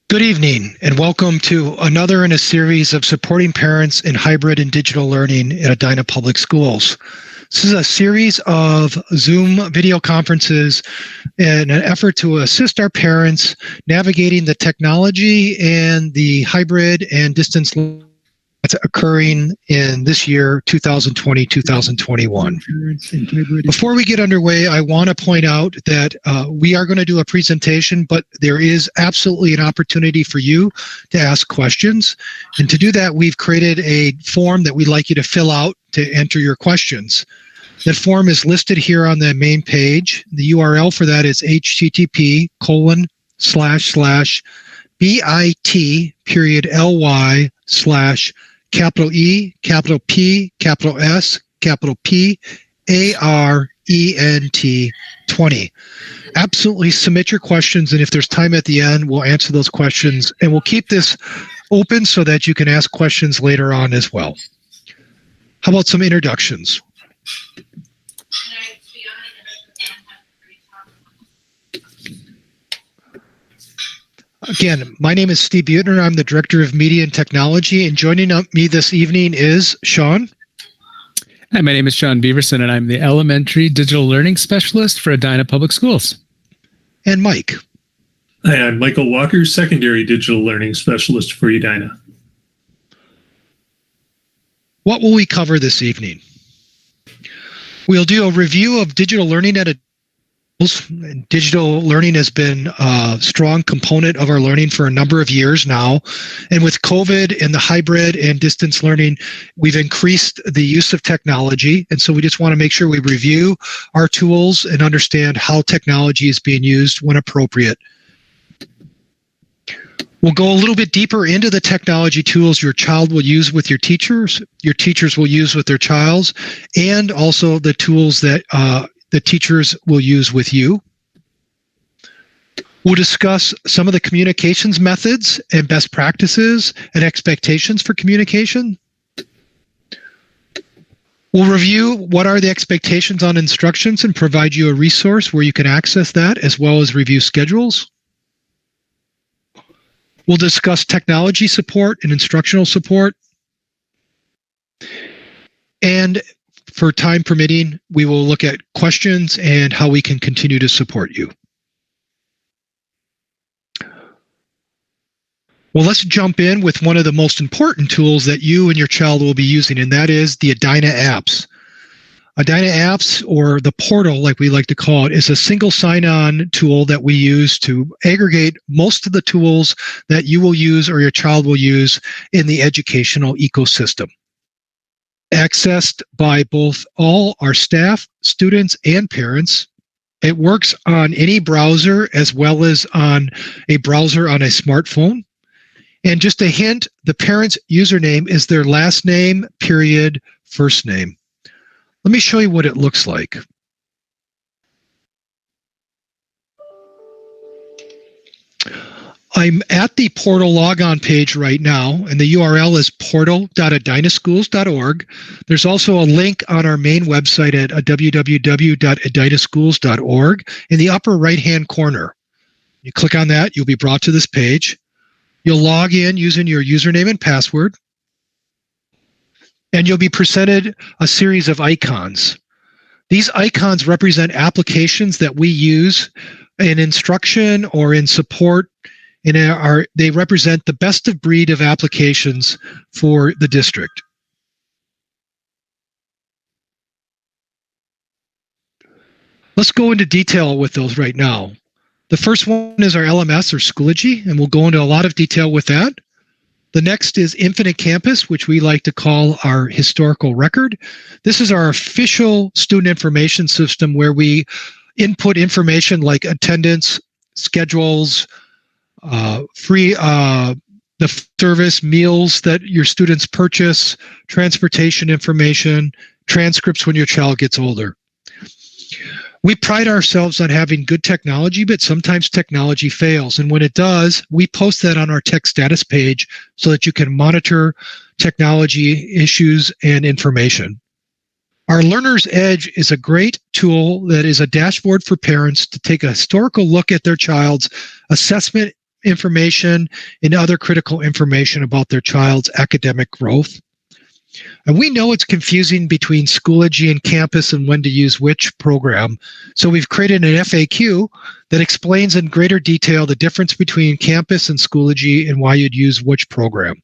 Good evening, and welcome to another in a series of supporting parents in hybrid and digital learning at Edina Public Schools. This is a series of Zoom video conferences in an effort to assist our parents navigating the technology and the hybrid and distance learning that's occurring in this year, 2020-2021. Before we get underway, I want to point out that we are going to do a presentation, but there is absolutely an opportunity for you to ask questions. And to do that, we've created a form that we'd like you to fill out to enter your questions. That form is listed here on the main page. The URL for that is http://bit.ly/E, capital P, capital S, capital P, ARENT 20. Absolutely submit your questions, and if there's time at the end, we'll answer those questions, and we'll keep this open so that you can ask questions later on as well. How about some introductions? Again, my name is Steve Buettner. I'm the Director of Media and Technology, and joining me this evening is Sean. Hi, my name is Sean Beaverson, and I'm the Elementary Digital Learning Specialist for Edina Public Schools. And Mike. Hi, I'm Michael Walker, Secondary Digital Learning Specialist for Edina. What will we cover this evening? We'll do a review of digital learning at Digital learning has been a strong component of our learning for a number of years now. And with COVID and the hybrid and distance learning, we've increased the use of technology. And so we just want to make sure we review our tools and understand how technology is being used when appropriate. We'll go a little bit deeper into the technology tools your child will use with your teachers will use with their childs, and also the tools that the teachers will use with you. We'll discuss some of the communications methods and best practices and expectations for communication. We'll review what are the expectations on instructions and provide you a resource where you can access that, as well as review schedules. We'll discuss technology support and instructional support. And for time permitting, we will look at questions and how we can continue to support you. Well, let's jump in with one of the most important tools that you and your child will be using, and that is the Edina apps. Edina apps, or the portal like we like to call it, is a single sign-on tool that we use to aggregate most of the tools that you will use or your child will use in the educational ecosystem. Accessed by both all our staff, students, and parents. It works on any browser as well as on a browser on a smartphone. And just a hint, the parent's username is their last name, period, first name. Let me show you what it looks like. I'm at the portal logon page right now, and the URL is portal.edinaschools.org. There's also a link on our main website at www.edinaschools.org in the upper right-hand corner. You click on that, you'll be brought to this page. You'll log in using your username and password, and you'll be presented a series of icons. These icons represent applications that we use in instruction or in support. And they represent the best of breed of applications for the district. Let's go into detail with those right now. The first one is our LMS, or Schoology, and we'll go into a lot of detail with that. The next is Infinite Campus, which we like to call our historical record. This is our official student information system where we input information like attendance, schedules, the service, meals that your students purchase, transportation information, transcripts when your child gets older. We pride ourselves on having good technology, but sometimes technology fails. And when it does, we post that on our tech status page so that you can monitor technology issues and information. Our Learner's Edge is a great tool that is a dashboard for parents to take a historical look at their child's assessment information and other critical information about their child's academic growth. And we know it's confusing between Schoology and campus and when to use which program. So we've created an FAQ that explains in greater detail the difference between campus and Schoology and why you'd use which program.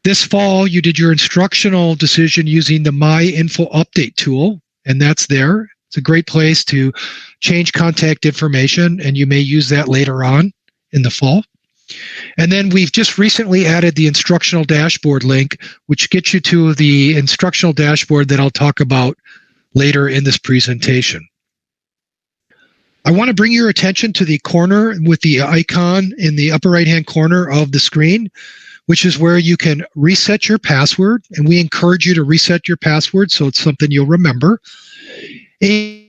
This fall, you did your instructional decision using the My Info Update tool, and that's there. It's a great place to change contact information, and you may use that later on in the fall. And then we've just recently added the instructional dashboard link, which gets you to the instructional dashboard that I'll talk about later in this presentation. I want to bring your attention to the corner with the icon in the upper right-hand corner of the screen, which is where you can reset your password. And we encourage you to reset your password so it's something you'll remember. A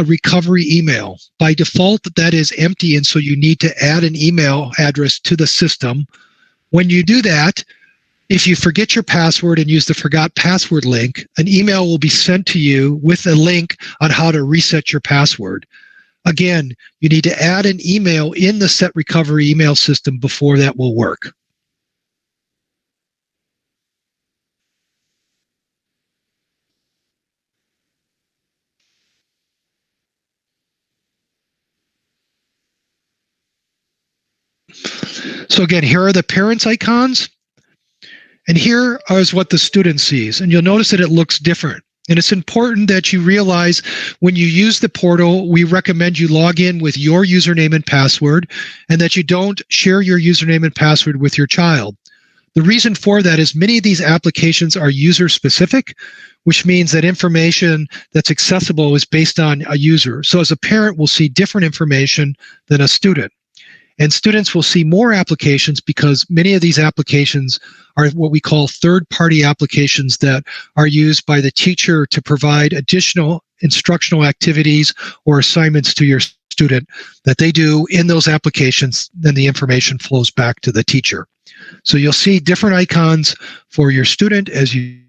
recovery email. By default, that is empty, and so you need to add an email address to the system. When you do that, if you forget your password and use the forgot password link, an email will be sent to you with a link on how to reset your password. Again, you need to add an email in the set recovery email system before that will work. So again, here are the parents' icons, and here is what the student sees. And you'll notice that it looks different. And it's important that you realize when you use the portal, we recommend you log in with your username and password, and that you don't share your username and password with your child. The reason for that is many of these applications are user-specific, which means that information that's accessible is based on a user. So as a parent, we'll see different information than a student. And students will see more applications because many of these applications are what we call third-party applications that are used by the teacher to provide additional instructional activities or assignments to your student that they do in those applications. Then the information flows back to the teacher. So you'll see different icons for your student as you.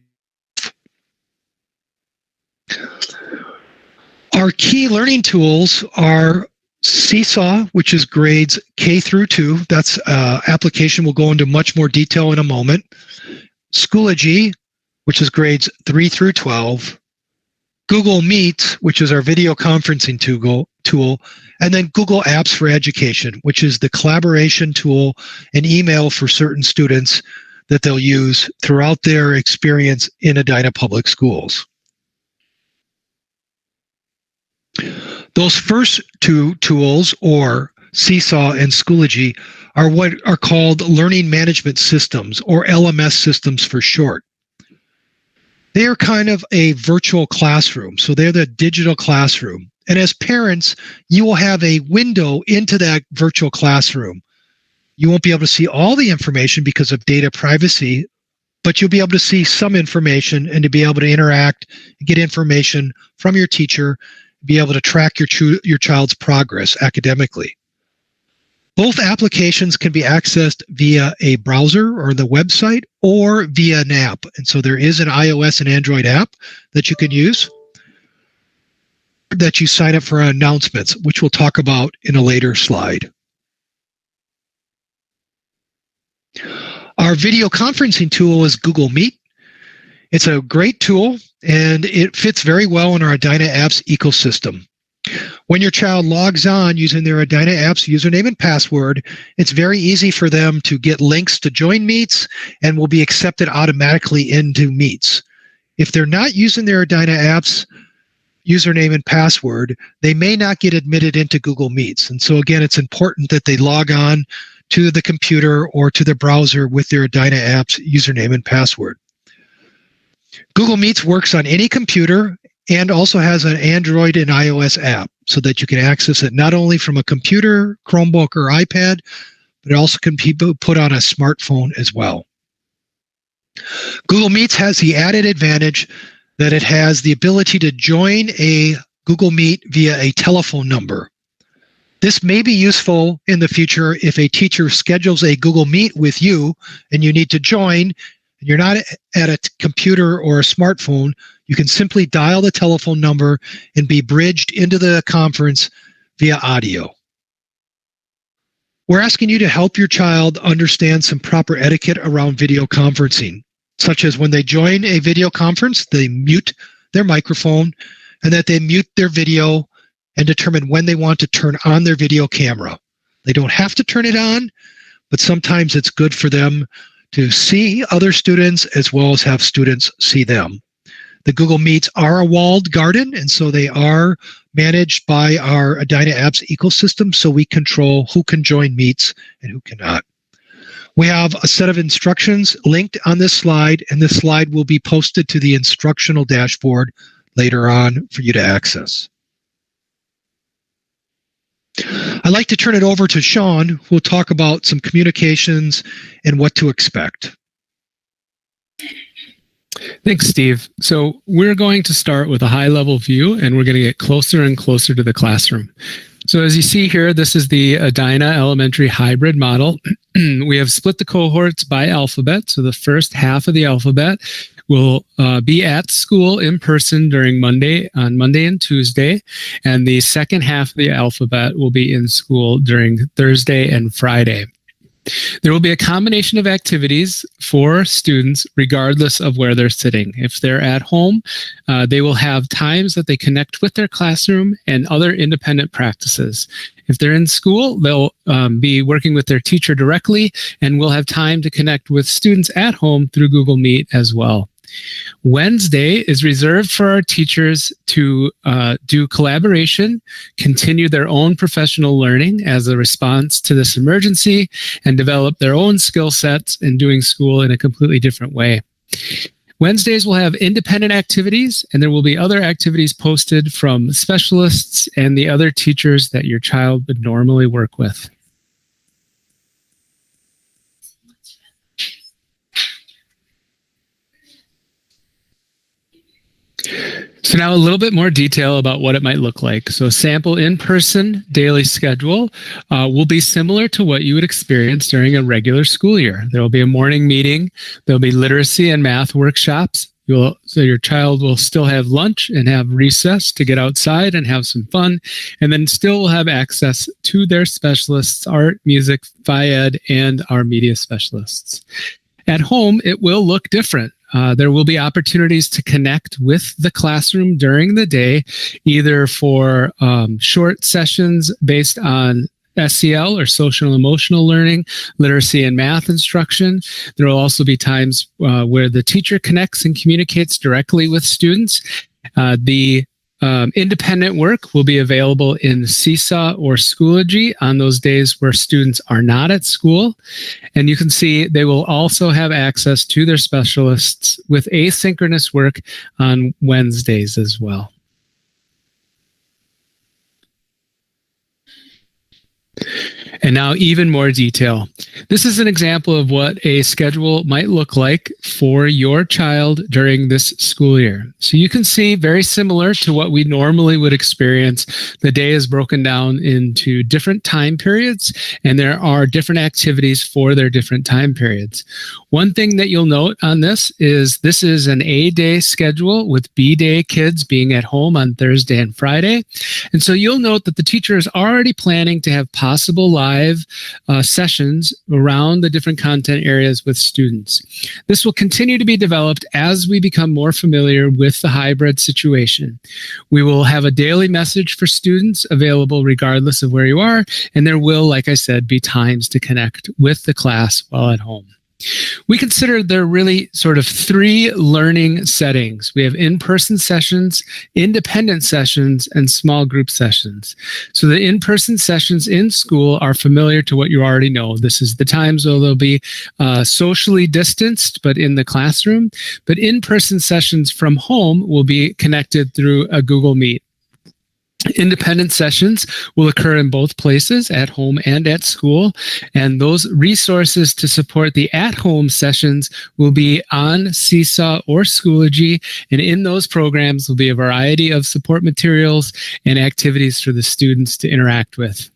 Our key learning tools are Seesaw, which is grades K through 2. That's application we'll go into much more detail in a moment. Schoology, which is grades 3 through 12. Google Meet, which is our video conferencing tool. And then Google Apps for Education, which is the collaboration tool and email for certain students that they'll use throughout their experience in Edina Public Schools. Those first two tools, or Seesaw and Schoology, are what are called learning management systems, or LMS systems for short. They are kind of a virtual classroom, so they're the digital classroom. And as parents, you will have a window into that virtual classroom. You won't be able to see all the information because of data privacy, but you'll be able to see some information and to be able to interact, get information from your teacher, be able to track your child's progress academically. Both applications can be accessed via a browser or the website or via an app. And so there is an iOS and Android app that you can use that you sign up for announcements, which we'll talk about in a later slide. Our video conferencing tool is Google Meet. It's a great tool, and it fits very well in our Edina Apps ecosystem. When your child logs on using their Edina Apps username and password, it's very easy for them to get links to join meets and will be accepted automatically into meets. If they're not using their Edina Apps username and password, they may not get admitted into Google Meets. And so again, it's important that they log on to the computer or to the browser with their Edina Apps username and password. Google Meets works on any computer and also has an Android and iOS app so that you can access it not only from a computer, Chromebook, or iPad, but it also can be put on a smartphone as well. Google Meets has the added advantage that it has the ability to join a Google Meet via a telephone number. This may be useful in the future if a teacher schedules a Google Meet with you and you need to join, and you're not at a computer or a smartphone. You can simply dial the telephone number and be bridged into the conference via audio. We're asking you to help your child understand some proper etiquette around video conferencing, such as when they join a video conference, they mute their microphone and that they mute their video and determine when they want to turn on their video camera. They don't have to turn it on, but sometimes it's good for them to see other students as well as have students see them. The Google Meets are a walled garden, and so they are managed by our Edina Apps ecosystem, so we control who can join Meets and who cannot. We have a set of instructions linked on this slide, and this slide will be posted to the instructional dashboard later on for you to access. I'd like to turn it over to Sean, who will talk about some communications and what to expect. Thanks, Steve. So we're going to start with a high-level view, and we're going to get closer and closer to the classroom. So as you see here, this is the Edina Elementary hybrid model. We have split the cohorts by alphabet. So the first half of the alphabet will be at school in person on Monday and Tuesday. And the second half of the alphabet will be in school during Thursday and Friday. There will be a combination of activities for students regardless of where they're sitting. If they're at home, they will have times that they connect with their classroom and other independent practices. If they're in school, they'll be working with their teacher directly and will have time to connect with students at home through Google Meet as well. Wednesday is reserved for our teachers to do collaboration, continue their own professional learning as a response to this emergency, and develop their own skill sets in doing school in a completely different way. Wednesdays will have independent activities, and there will be other activities posted from specialists and the other teachers that your child would normally work with. So now a little bit more detail about what it might look like. So sample in-person daily schedule will be similar to what you would experience during a regular school year. There will be a morning meeting. There'll be literacy and math workshops. So your child will still have lunch and have recess to get outside and have some fun, and then still will have access to their specialists, art, music, phy-ed, and our media specialists. At home, it will look different. There will be opportunities to connect with the classroom during the day, either for short sessions based on SEL or social and emotional learning, literacy and math instruction. There will also be times where the teacher connects and communicates directly with students. The independent work will be available in Seesaw or Schoology on those days where students are not at school. And you can see they will also have access to their specialists with asynchronous work on Wednesdays as well. And now even more detail. This is an example of what a schedule might look like for your child during this school year. So you can see, very similar to what we normally would experience, the day is broken down into different time periods, and there are different activities for their different time periods. One thing that you'll note on this is an A-day schedule with B-day kids being at home on Thursday and Friday. And so you'll note that the teacher is already planning to have possible live sessions around the different content areas with students. This will continue to be developed as we become more familiar with the hybrid situation. We will have a daily message for students available regardless of where you are, and there will, like I said, be times to connect with the class while at home. We consider there really sort of three learning settings. We have in-person sessions, independent sessions, and small group sessions. So the in-person sessions in school are familiar to what you already know. This is the times where they'll be socially distanced, but in the classroom. But in-person sessions from home will be connected through a Google Meet. Independent sessions will occur in both places, at home and at school, and those resources to support the at-home sessions will be on Seesaw or Schoology, and in those programs will be a variety of support materials and activities for the students to interact with.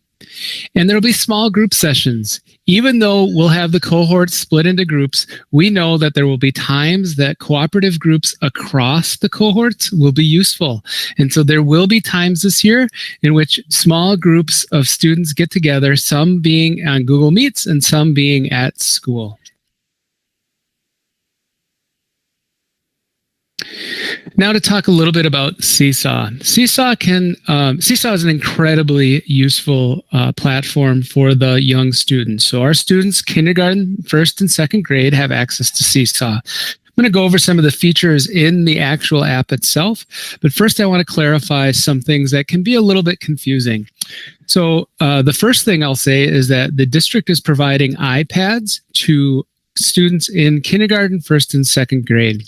And there will be small group sessions. Even though we'll have the cohorts split into groups, we know that there will be times that cooperative groups across the cohorts will be useful. And so there will be times this year in which small groups of students get together, some being on Google Meets and some being at school. Now to talk a little bit about Seesaw. Seesaw is an incredibly useful platform for the young students. So our students, kindergarten, first and second grade, have access to Seesaw. I'm going to go over some of the features in the actual app itself, but first I want to clarify some things that can be a little bit confusing. So the first thing I'll say is that the district is providing iPads to students in kindergarten, first and second grade.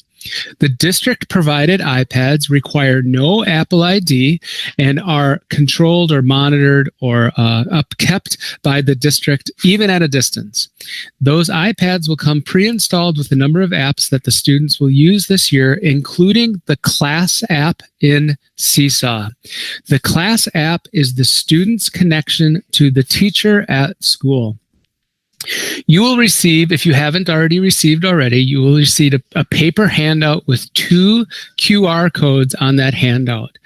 The district-provided iPads require no Apple ID and are controlled or monitored or upkept by the district, even at a distance. Those iPads will come pre-installed with a number of apps that the students will use this year, including the Class app in Seesaw. The Class app is the student's connection to the teacher at school. You will receive, if you haven't already received already, you will receive a paper handout with 2 QR codes on that handout.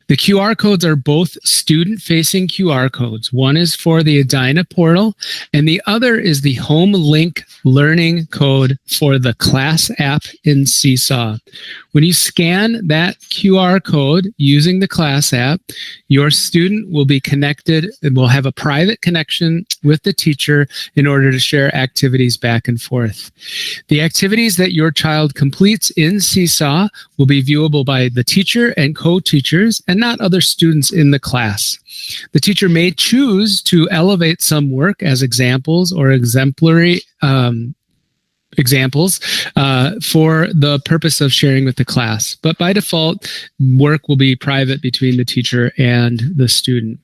The QR codes are both student-facing QR codes. One is for the Edina portal, and the other is the home link learning code for the Class app in Seesaw. When you scan that QR code using the Class app, your student will be connected and will have a private connection with the teacher in order to share activities back and forth. The activities that your child completes in Seesaw will be viewable by the teacher and co-teachers and not other students in the class. The teacher may choose to elevate some work as examples or exemplary examples for the purpose of sharing with the class. But by default, work will be private between the teacher and the student.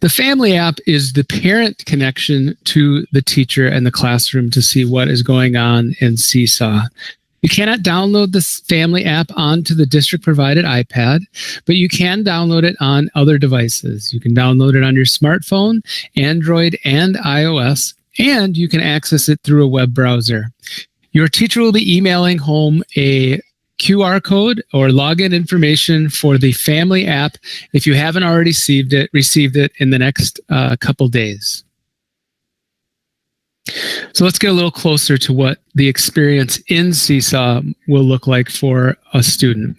The family app is the parent connection to the teacher and the classroom to see what is going on in Seesaw. You cannot download this family app onto the district-provided iPad, but you can download it on other devices. You can download it on your smartphone, Android, and iOS, and you can access it through a web browser. Your teacher will be emailing home a QR code or login information for the family app if you haven't already received it in the next couple days. So let's get a little closer to what the experience in Seesaw will look like for a student.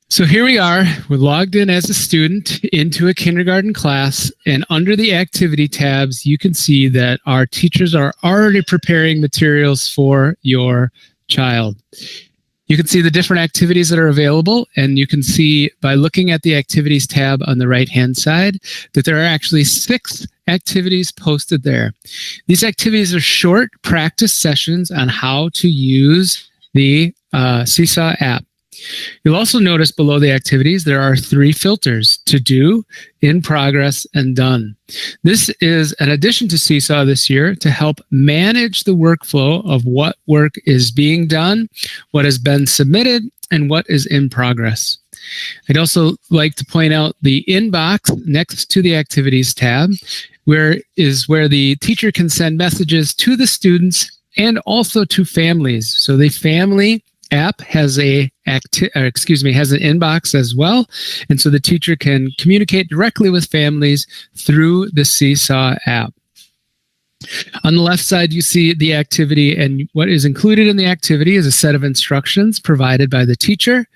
So here we are, we're logged in as a student into a kindergarten class, and under the activity tabs, you can see that our teachers are already preparing materials for your child. You can see the different activities that are available, and you can see by looking at the activities tab on the right-hand side that there are actually 6 activities posted there. These activities are short practice sessions on how to use the Seesaw app. You'll also notice below the activities there are 3 filters: to do, in progress, and done. This is an addition to Seesaw this year to help manage the workflow of what work is being done, what has been submitted, and what is in progress. I'd also like to point out the inbox next to the activities tab, where the teacher can send messages to the students and also to families. So the family app has an inbox as well, and so the teacher can communicate directly with families through the Seesaw app. On the left side, you see the activity, and what is included in the activity is a set of instructions provided by the teacher,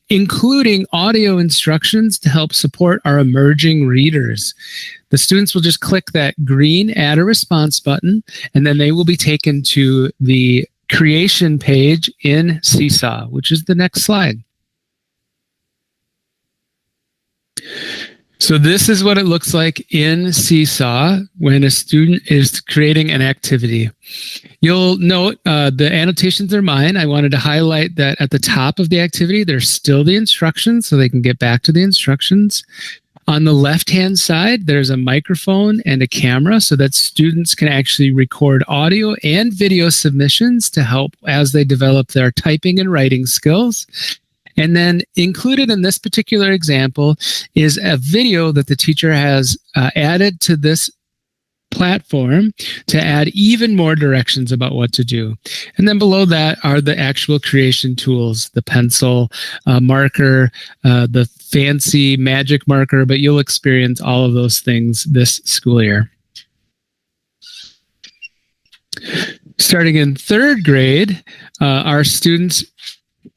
including audio instructions to help support our emerging readers. The students will just click that green Add a Response button, and then they will be taken to the creation page in Seesaw, which is the next slide. So this is what it looks like in Seesaw when a student is creating an activity. You'll note the annotations are mine. I wanted to highlight that at the top of the activity, there's still the instructions so they can get back to the instructions. On the left-hand side, there's a microphone and a camera so that students can actually record audio and video submissions to help as they develop their typing and writing skills. And then included in this particular example is a video that the teacher has added to this platform to add even more directions about what to do. And then below that are the actual creation tools, the pencil, marker, the fancy magic marker, but you'll experience all of those things this school year. Starting in 3rd grade, our students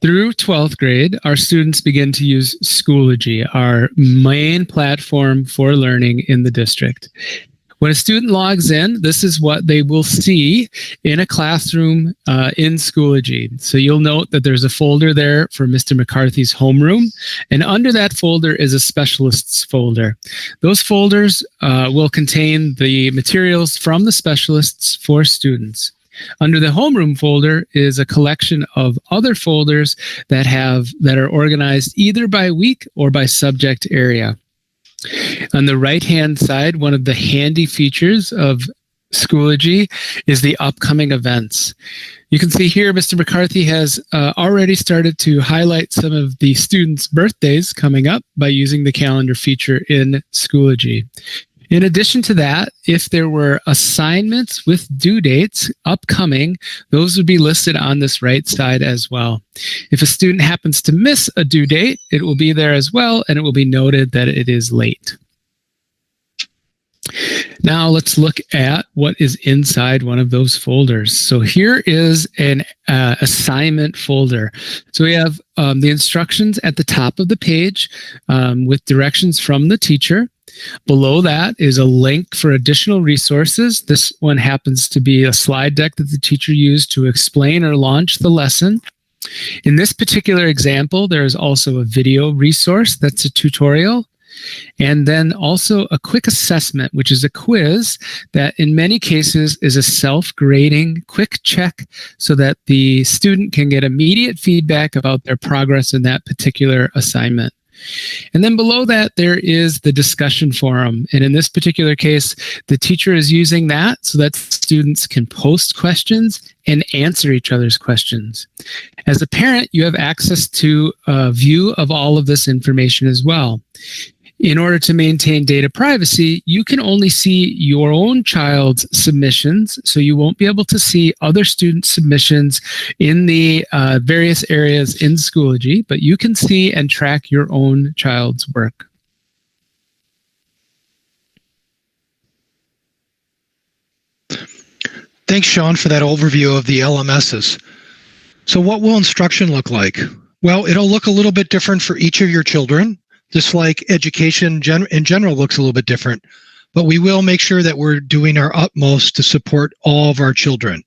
through 12th grade, our students begin to use Schoology, our main platform for learning in the district. When a student logs in, this is what they will see in a classroom in Schoology. So you'll note that there's a folder there for Mr. McCarthy's homeroom, and under that folder is a specialists folder. Those folders will contain the materials from the specialists for students. Under the homeroom folder is a collection of other folders that are organized either by week or by subject area. On the right-hand side, one of the handy features of Schoology is the upcoming events. You can see here Mr. McCarthy has already started to highlight some of the students' birthdays coming up by using the calendar feature in Schoology. In addition to that, if there were assignments with due dates upcoming, those would be listed on this right side as well. If a student happens to miss a due date, it will be there as well, and it will be noted that it is late. Now let's look at what is inside one of those folders. So here is an assignment folder. So we have the instructions at the top of the page with directions from the teacher. Below that is a link for additional resources. This one happens to be a slide deck that the teacher used to explain or launch the lesson. In this particular example, there is also a video resource that's a tutorial. And then also a quick assessment, which is a quiz that in many cases is a self-grading quick check so that the student can get immediate feedback about their progress in that particular assignment. And then below that, there is the discussion forum. And in this particular case, the teacher is using that so that students can post questions and answer each other's questions. As a parent, you have access to a view of all of this information as well. In order to maintain data privacy, you can only see your own child's submissions, so you won't be able to see other students' submissions in the various areas in Schoology, but you can see and track your own child's work. Thanks, Sean, for that overview of the LMSs. So what will instruction look like? Well, it'll look a little bit different for each of your children. Just like education in general looks a little bit different, but we will make sure that we're doing our utmost to support all of our children.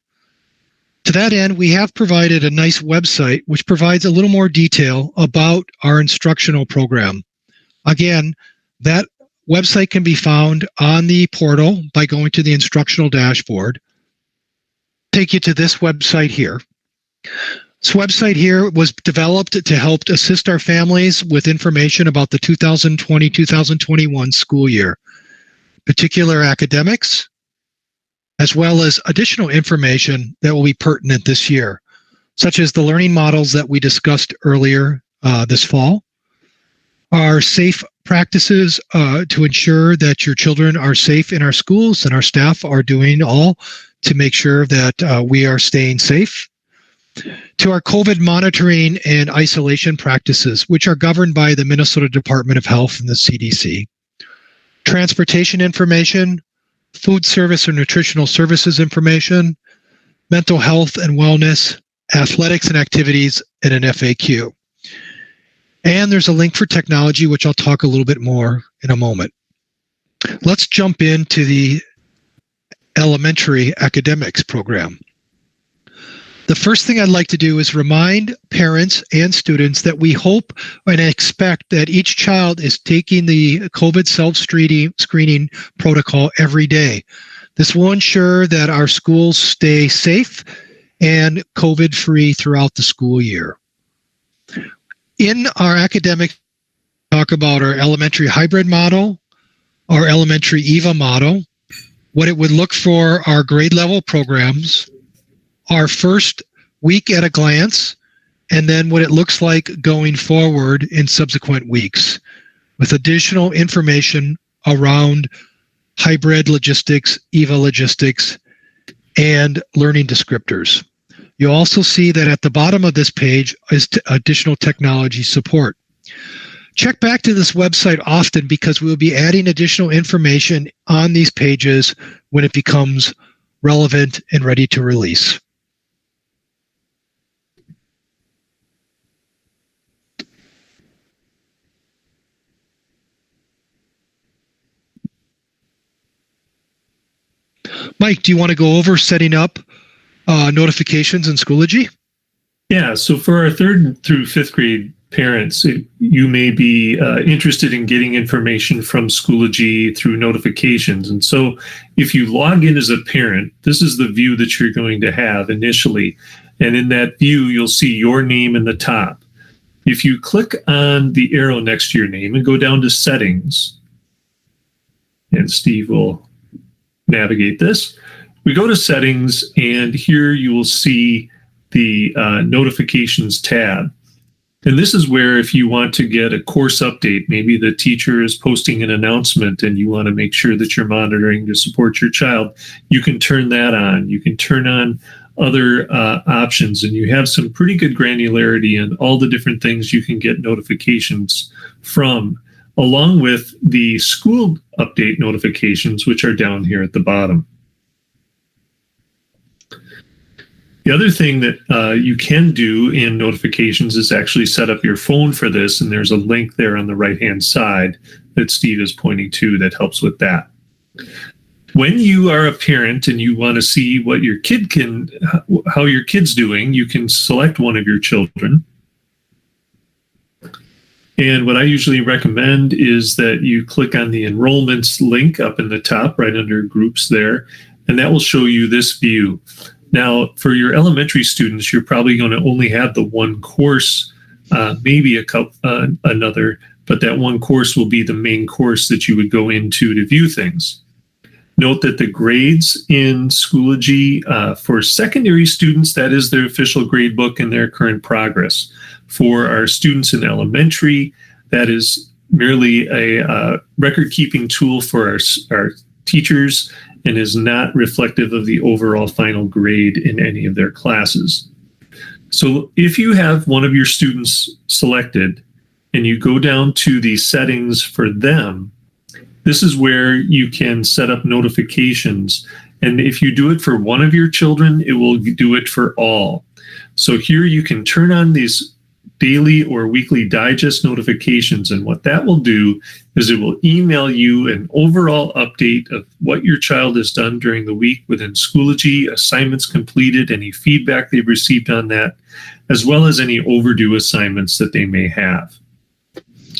To that end, we have provided a nice website which provides a little more detail about our instructional program. Again, that website can be found on the portal by going to the instructional dashboard. Take you to this website here. This website here was developed to help assist our families with information about the 2020-2021 school year, particular academics, as well as additional information that will be pertinent this year, such as the learning models that we discussed earlier this fall, our safe practices to ensure that your children are safe in our schools and our staff are doing all to make sure that we are staying safe, to our COVID monitoring and isolation practices, which are governed by the Minnesota Department of Health and the CDC. Transportation information, food service or nutritional services information, mental health and wellness, athletics and activities, and an FAQ. And there's a link for technology, which I'll talk a little bit more in a moment. Let's jump into the elementary academics program. The first thing I'd like to do is remind parents and students that we hope and expect that each child is taking the COVID self-screening protocol every day. This will ensure that our schools stay safe and COVID-free throughout the school year. In our academic talk about our elementary hybrid model, our elementary EVA model, what it would look for our grade level programs, our first week at a glance, and then what it looks like going forward in subsequent weeks with additional information around hybrid logistics, EVA logistics, and learning descriptors. You'll also see that at the bottom of this page is additional technology support. Check back to this website often because we'll be adding additional information on these pages when it becomes relevant and ready to release. Mike, do you want to go over setting up notifications in Schoology? Yeah, so for our 3rd through 5th grade parents, you may be interested in getting information from Schoology through notifications. And so if you log in as a parent, this is the view that you're going to have initially. And in that view, you'll see your name in the top. If you click on the arrow next to your name and go down to Settings, and Steve will navigate this, we go to Settings, and here you will see the Notifications tab. And this is where if you want to get a course update, maybe the teacher is posting an announcement and you want to make sure that you're monitoring to support your child, you can turn that on. You can turn on other options, and you have some pretty good granularity in all the different things you can get notifications from, along with the school update notifications, which are down here at the bottom. The other thing that you can do in notifications is actually set up your phone for this, and there's a link there on the right-hand side that Steve is pointing to that helps with that. When you are a parent and you want to see what your kid how your kid's doing, you can select one of your children. And what I usually recommend is that you click on the enrollments link up in the top, right under groups there, and that will show you this view. Now, for your elementary students, you're probably going to only have the one course, maybe another, but that one course will be the main course that you would go into to view things. Note that the grades in Schoology for secondary students, that is their official grade book and their current progress. For our students in elementary, that is merely a record-keeping tool for our teachers and is not reflective of the overall final grade in any of their classes. So if you have one of your students selected and you go down to the settings for them, this is where you can set up notifications. And if you do it for one of your children, it will do it for all. So here you can turn on these daily or weekly digest notifications. And what that will do is it will email you an overall update of what your child has done during the week within Schoology, assignments completed, any feedback they've received on that, as well as any overdue assignments that they may have.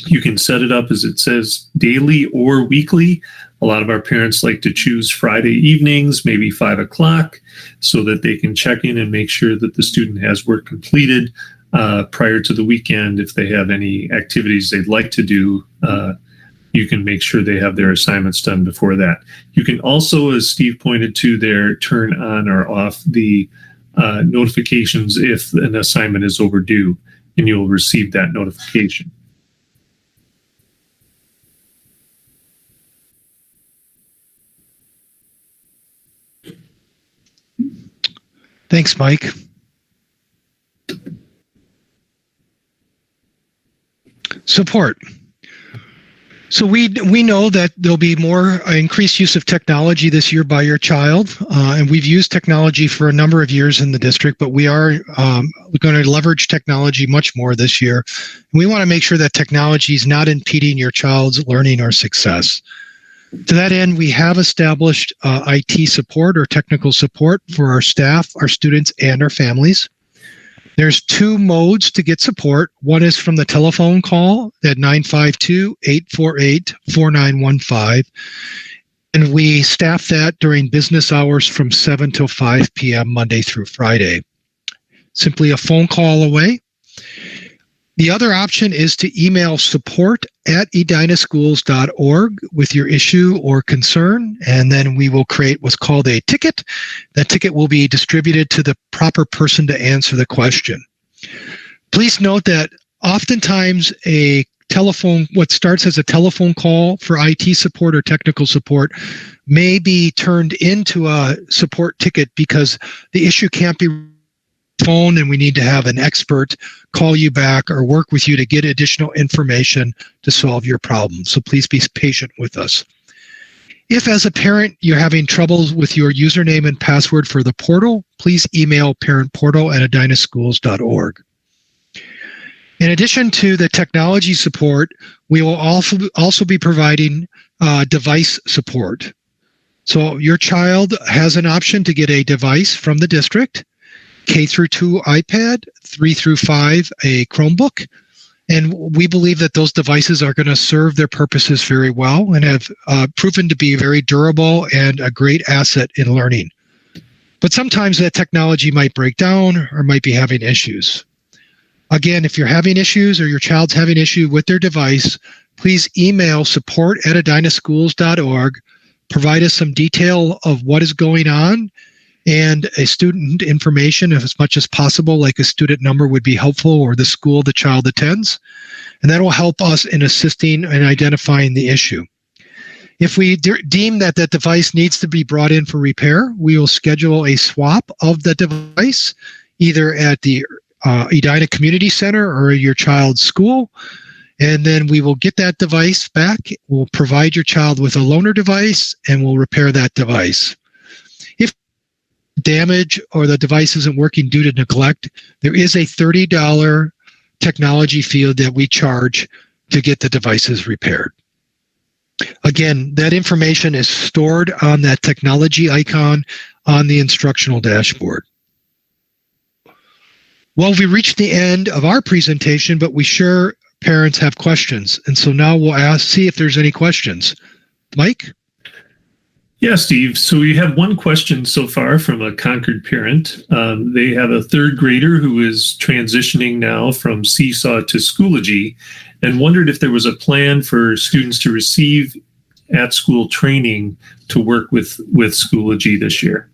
You can set it up as it says daily or weekly. A lot of our parents like to choose Friday evenings, maybe 5 o'clock, so that they can check in and make sure that the student has work completed prior to the weekend. If they have any activities they'd like to do, you can make sure they have their assignments done before that. You can also, as Steve pointed to there, turn on or off the notifications if an assignment is overdue, and you'll receive that notification. Thanks, Mike. Support. So we know that there'll be more increased use of technology this year by your child, and we've used technology for a number of years in the district, but we are going to leverage technology much more this year. And we want to make sure that technology is not impeding your child's learning or success. To that end, we have established IT support or technical support for our staff, our students, and our families. There's 2 modes to get support. One is from the telephone call at 952-848-4915. And we staff that during business hours from 7 till 5 p.m. Monday through Friday. Simply a phone call away. The other option is to email support@edinaschools.org with your issue or concern, and then we will create what's called a ticket. That ticket will be distributed to the proper person to answer the question. Please note that oftentimes what starts as a telephone call for IT support or technical support may be turned into a support ticket because the issue can't be phone and we need to have an expert call you back or work with you to get additional information to solve your problem. So please be patient with us. If as a parent you're having trouble with your username and password for the portal, please email parentportal@edinaschools.org. In addition to the technology support, we will also be providing device support. So your child has an option to get a device from the district, K through 2 iPad, 3 through 5 a Chromebook, and we believe that those devices are going to serve their purposes very well and have proven to be very durable and a great asset in learning. But sometimes that technology might break down or might be having issues. Again, if you're having issues or your child's having issue with their device, please email support@edinaschools.org, provide us some detail of what is going on, and a student information as much as possible, like a student number would be helpful, or the school the child attends. And that will help us in assisting and identifying the issue. If we deem that that device needs to be brought in for repair, we will schedule a swap of the device, either at the Edina Community Center or your child's school. And then we will get that device back. We'll provide your child with a loaner device and we'll repair that device. Damage or the device isn't working due to neglect, there is a $30 technology fee that we charge to get the devices repaired. Again, that information is stored on that technology icon on the instructional dashboard. Well, we reached the end of our presentation, but we sure parents have questions. And so now we'll see if there's any questions. Mike? Yeah, Steve. So we have one question so far from a Concord parent. They have a 3rd grader who is transitioning now from Seesaw to Schoology and wondered if there was a plan for students to receive at-school training to work with Schoology this year.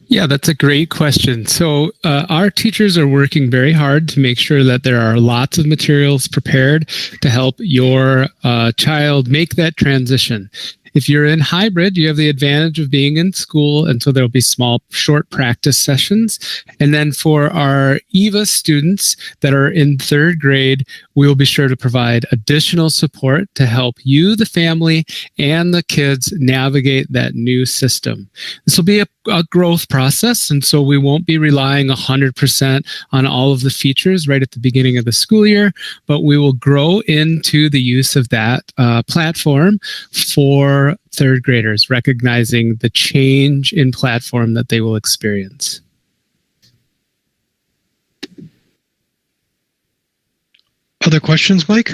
Yeah, that's a great question. So our teachers are working very hard to make sure that there are lots of materials prepared to help your child make that transition. If you're in hybrid, you have the advantage of being in school, and so there'll be small, short practice sessions. And then for our EVA students that are in 3rd grade, we will be sure to provide additional support to help you, the family, and the kids navigate that new system. This will be a growth process, and so we won't be relying 100% on all of the features right at the beginning of the school year, but we will grow into the use of that platform for 3rd graders, recognizing the change in platform that they will experience. Other questions, Mike?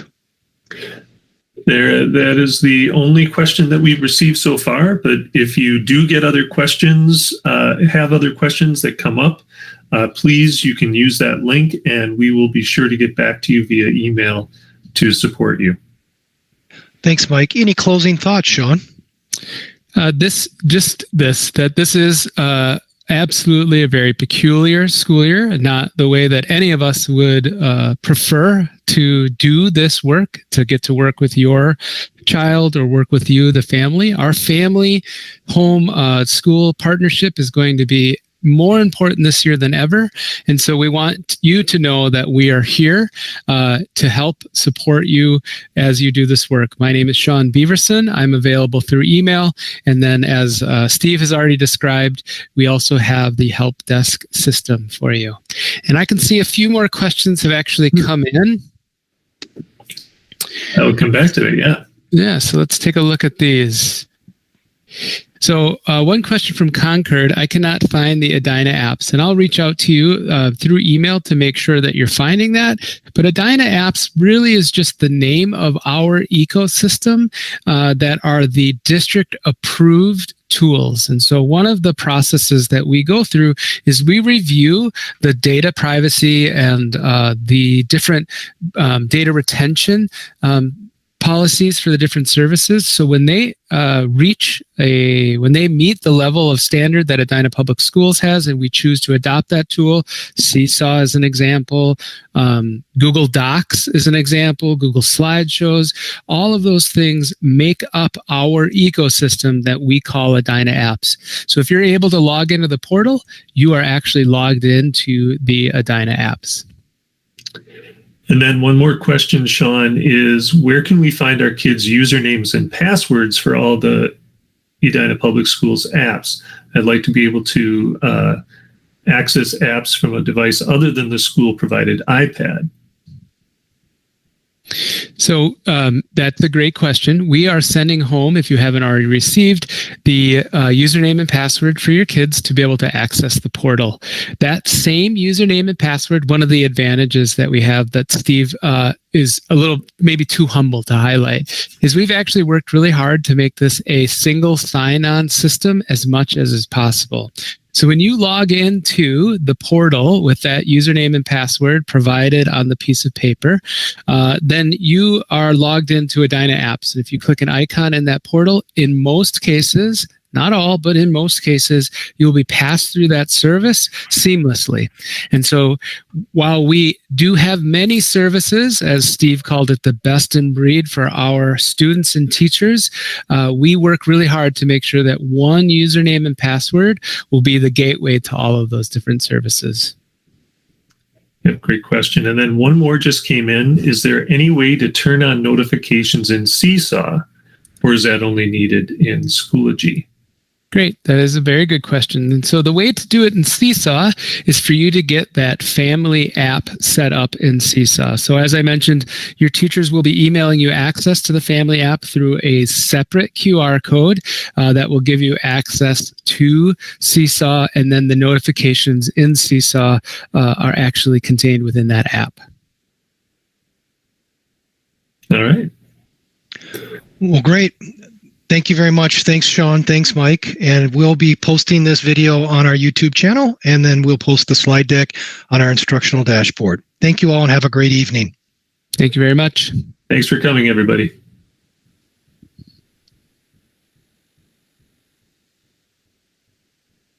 That is the only question that we've received so far. But if you do get other questions, have other questions that come up, please, you can use that link and we will be sure to get back to you via email to support you. Thanks, Mike. Any closing thoughts, Sean? This is absolutely a very peculiar school year, not the way that any of us would prefer to do this work, to get to work with your child or work with you, the family. Our family home school partnership is going to be more important this year than ever. And so we want you to know that we are here to help support you as you do this work. My name is Sean Beaverson. I'm available through email. And then as Steve has already described, we also have the help desk system for you. And I can see a few more questions have actually come in. I will come back to it, yeah. Yeah, so let's take a look at these. So one question from Concord, I cannot find the Edina apps, and I'll reach out to you through email to make sure that you're finding that. But Edina apps really is just the name of our ecosystem that are the district approved tools. And so one of the processes that we go through is we review the data privacy and the different data retention policies for the different services. So when they when they meet the level of standard that Edina Public Schools has, and we choose to adopt that tool, Seesaw is an example, Google Docs is an example, Google Slideshows, all of those things make up our ecosystem that we call Edina apps. So if you're able to log into the portal, you are actually logged into the Edina apps. And then one more question, Sean, is where can we find our kids' usernames and passwords for all the Edina Public Schools apps? I'd like to be able to access apps from a device other than the school-provided iPad. So that's a great question. We are sending home, if you haven't already received, the username and password for your kids to be able to access the portal. That same username and password, one of the advantages that we have that Steve is a little maybe too humble to highlight, is we've actually worked really hard to make this a single sign-on system as much as is possible. So when you log into the portal with that username and password provided on the piece of paper, then you are logged into Edina apps. And if you click an icon in that portal, in most cases, not all, but in most cases, you'll be passed through that service seamlessly. And so while we do have many services, as Steve called it, the best in breed for our students and teachers, we work really hard to make sure that one username and password will be the gateway to all of those different services. Yeah, great question. And then one more just came in. Is there any way to turn on notifications in Seesaw, or is that only needed in Schoology? Great. That is a very good question. And so the way to do it in Seesaw is for you to get that family app set up in Seesaw. So as I mentioned, your teachers will be emailing you access to the family app through a separate QR code that will give you access to Seesaw, and then the notifications in Seesaw are actually contained within that app. All right. Well, great. Thank you very much. Thanks, Sean. Thanks, Mike. And we'll be posting this video on our YouTube channel, and then we'll post the slide deck on our instructional dashboard. Thank you all, and have a great evening. Thank you very much. Thanks for coming, everybody.